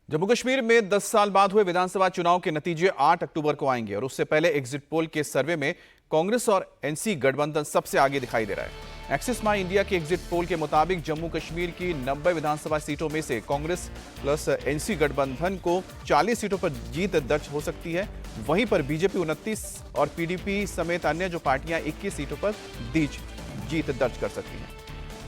जम्मू कश्मीर में 10 साल बाद हुए विधानसभा चुनाव के नतीजे 8 अक्टूबर को आएंगे और उससे पहले एग्जिट पोल के सर्वे में कांग्रेस और एनसी गठबंधन सबसे आगे दिखाई दे रहा है। एक्सिस माई इंडिया के एग्जिट पोल के मुताबिक जम्मू कश्मीर की 90 विधानसभा सीटों में से कांग्रेस प्लस एनसी गठबंधन को 40 सीटों पर जीत दर्ज हो सकती है। वहीं पर बीजेपी 29 और पीडीपी समेत अन्य जो पार्टियां 21 सीटों पर जीत दर्ज कर सकती हैं।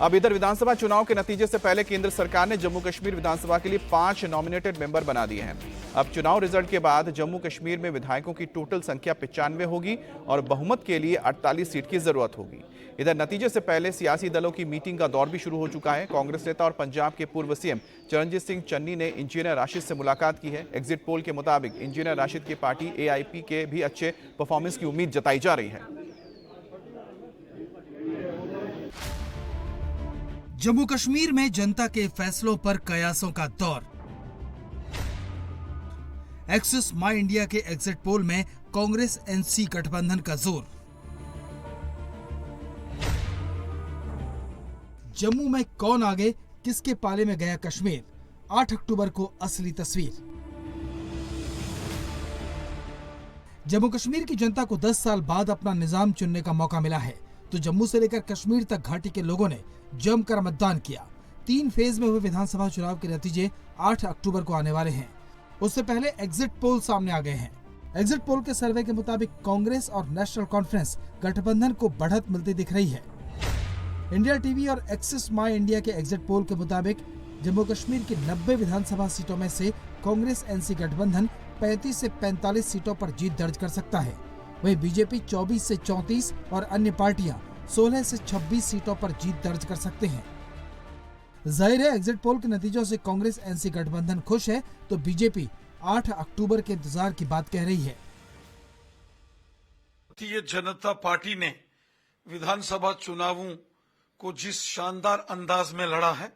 अब इधर विधानसभा चुनाव के नतीजे से पहले केंद्र सरकार ने जम्मू कश्मीर विधानसभा के लिए 5 नॉमिनेटेड मेंबर बना दिए हैं। अब चुनाव रिजल्ट के बाद जम्मू कश्मीर में विधायकों की टोटल संख्या 95 होगी और बहुमत के लिए 48 सीट की जरूरत होगी। इधर नतीजे से पहले सियासी दलों की मीटिंग का दौर भी शुरू हो चुका है। कांग्रेस नेता और पंजाब के पूर्व सीएम चरणजीत सिंह चन्नी ने इंजीनियर राशिद से मुलाकात की है। एग्जिट पोल के मुताबिक इंजीनियर राशिद की पार्टी एआईपी के भी अच्छे परफॉर्मेंस की उम्मीद जताई जा रही है। जम्मू कश्मीर में जनता के फैसलों पर कयासों का दौर। एक्सिस माई इंडिया के एग्जिट पोल में कांग्रेस एनसी गठबंधन का जोर। जम्मू में कौन आगे, किसके पाले में गया कश्मीर, 8 अक्टूबर को असली तस्वीर। जम्मू कश्मीर की जनता को 10 साल बाद अपना निजाम चुनने का मौका मिला है, तो जम्मू से लेकर कश्मीर तक घाटी के लोगों ने जमकर मतदान किया। 3 फेज में हुए विधानसभा चुनाव के नतीजे 8 अक्टूबर को आने वाले हैं। उससे पहले एग्जिट पोल सामने आ गए हैं। एग्जिट पोल के सर्वे के मुताबिक कांग्रेस और नेशनल कॉन्फ्रेंस गठबंधन को बढ़त मिलती दिख रही है। इंडिया टीवी और एक्सिस माई इंडिया के एग्जिट पोल के मुताबिक जम्मू कश्मीर की 90 विधानसभा सीटों में से कांग्रेस एनसी गठबंधन 35 से 45 सीटों पर जीत दर्ज कर सकता है। वहीं बीजेपी 24 से 34 और अन्य पार्टियां 16 से 26 सीटों पर जीत दर्ज कर सकते हैं। जाहिर है एग्जिट पोल के नतीजों से कांग्रेस एनसी गठबंधन खुश है, तो बीजेपी 8 अक्टूबर के इंतजार की बात कह रही है। भारतीय जनता पार्टी ने विधानसभा चुनावों को जिस शानदार अंदाज में लड़ा है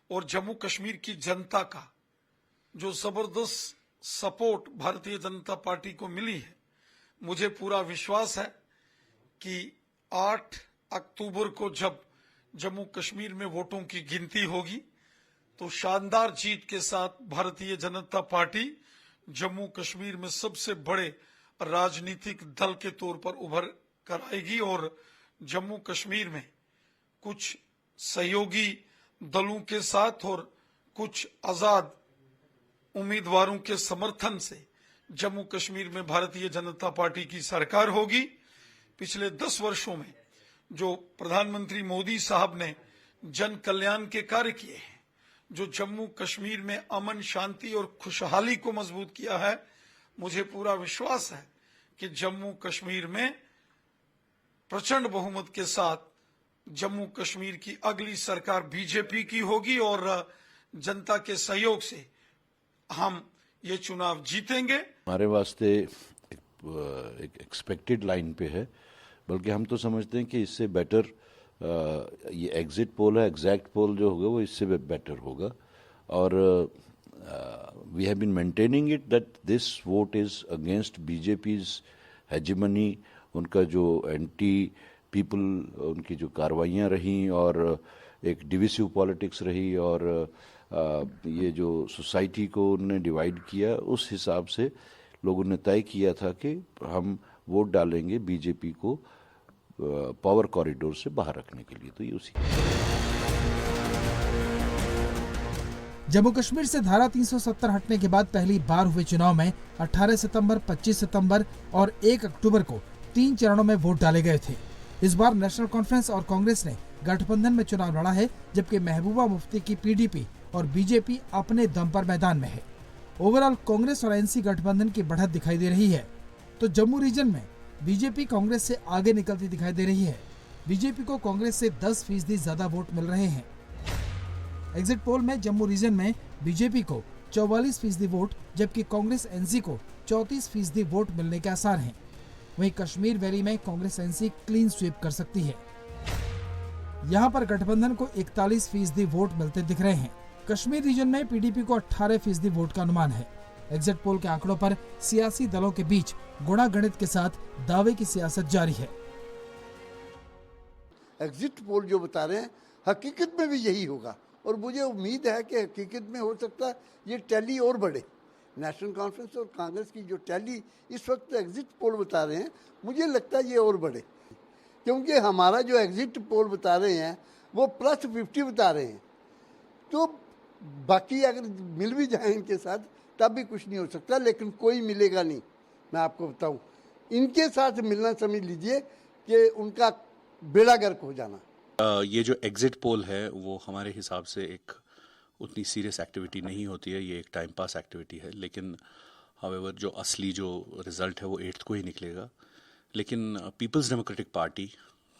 और जम्मू कश्मीर की जनता का जो जबरदस्त सपोर्ट भारतीय जनता पार्टी को मिली है, मुझे पूरा विश्वास है कि 8 अक्टूबर को जब जम्मू कश्मीर में वोटों की गिनती होगी तो शानदार जीत के साथ भारतीय जनता पार्टी जम्मू कश्मीर में सबसे बड़े राजनीतिक दल के तौर पर उभर कर आएगी और जम्मू कश्मीर में कुछ सहयोगी दलों के साथ और कुछ आजाद उम्मीदवारों के समर्थन से जम्मू कश्मीर में भारतीय जनता पार्टी की सरकार होगी। पिछले 10 वर्षों में जो प्रधानमंत्री मोदी साहब ने जन कल्याण के कार्य किए हैं, जो जम्मू कश्मीर में अमन शांति और खुशहाली को मजबूत किया है, मुझे पूरा विश्वास है कि जम्मू कश्मीर में प्रचंड बहुमत के साथ जम्मू कश्मीर की अगली सरकार बीजेपी की होगी और जनता के सहयोग से हम ये चुनाव जीतेंगे। हमारे वास्ते एक एक्सपेक्टेड लाइन पे है, बल्कि हम तो समझते हैं कि इससे बेटर ये एग्जिट पोल है, एग्जैक्ट पोल जो होगा वो इससे बेटर होगा। और we have been maintaining it that this vote is against BJP's hegemony, उनका जो एंटी पीपल, उनकी जो कार्रवाइयाँ रहीं और एक डिविसिव पॉलिटिक्स रही और ये जो सोसाइटी को उन्होंने डिवाइड किया, उस हिसाब से लोगों ने तय किया था कि हम वोट डालेंगे बीजेपी को पावर कॉरिडोर से बाहर रखने के लिए। तो ये उसी जम्मू कश्मीर से धारा 370 हटने के बाद पहली बार हुए चुनाव में 18 सितंबर, 25 सितंबर और 1 अक्टूबर को 3 चरणों में वोट डाले गए थे। इस बार नेशनल कॉन्फ्रेंस और कांग्रेस ने गठबंधन में चुनाव लड़ा है, जबकि महबूबा मुफ्ती की पीडीपी और बीजेपी अपने दम पर मैदान में है। ओवरऑल कांग्रेस और एनसी गठबंधन की बढ़त दिखाई दे रही है, तो जम्मू रीजन में बीजेपी कांग्रेस से आगे निकलती दिखाई दे रही है। बीजेपी को कांग्रेस से 10% ज्यादा वोट मिल रहे हैं। एग्जिट पोल में जम्मू रीजन में बीजेपी को 44% वोट, जबकि कांग्रेस एनसी को 34% वोट मिलने के आसार हैं। वहीं कश्मीर वैली में कांग्रेस एनसी क्लीन स्वीप कर सकती है। यहाँ पर गठबंधन को 41% वोट मिलते दिख रहे हैं। कश्मीर रीजन में पीडीपी को 18% वोट का अनुमान है। एग्जिट पोल के आंकड़ों पर सियासी दलों के बीच गुणा गणित के साथ दावे की सियासत जारी है। एग्जिट पोल जो बता रहे हैं, हकीकत में भी यही होगा। और मुझे उम्मीद है कि हकीकत में हो सकता है ये टैली और बढ़े। नेशनल कॉन्फ्रेंस और कांग्रेस की जो टैली इस वक्त एग्जिट पोल बता रहे हैं, मुझे लगता है ये और बढ़े, क्योंकि हमारा जो एग्जिट पोल बता रहे हैं वो +50 बता रहे हैं। तो बाकी अगर मिल भी जाए इनके साथ तब भी कुछ नहीं हो सकता, लेकिन कोई मिलेगा नहीं। मैं आपको बताऊं, इनके साथ मिलना समझ लीजिए कि उनका बेड़ा गर्क हो जाना। ये जो एग्जिट पोल है वो हमारे हिसाब से एक उतनी सीरियस एक्टिविटी नहीं होती है, ये एक टाइम पास एक्टिविटी है। लेकिन हावेवर जो असली जो रिज़ल्ट है वो 8th को ही निकलेगा। लेकिन पीपल्स डेमोक्रेटिक पार्टी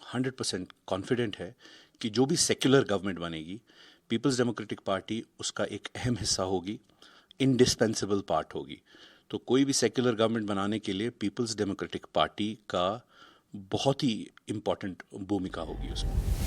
100% कॉन्फिडेंट है कि जो भी सेक्युलर गवर्नमेंट बनेगी, पीपल्स डेमोक्रेटिक पार्टी उसका एक अहम हिस्सा होगी, इंडिस्पेंसिबल पार्ट होगी। तो कोई भी सेक्युलर गवर्नमेंट बनाने के लिए पीपल्स डेमोक्रेटिक पार्टी का बहुत ही इम्पोर्टेंट भूमिका होगी उसमें।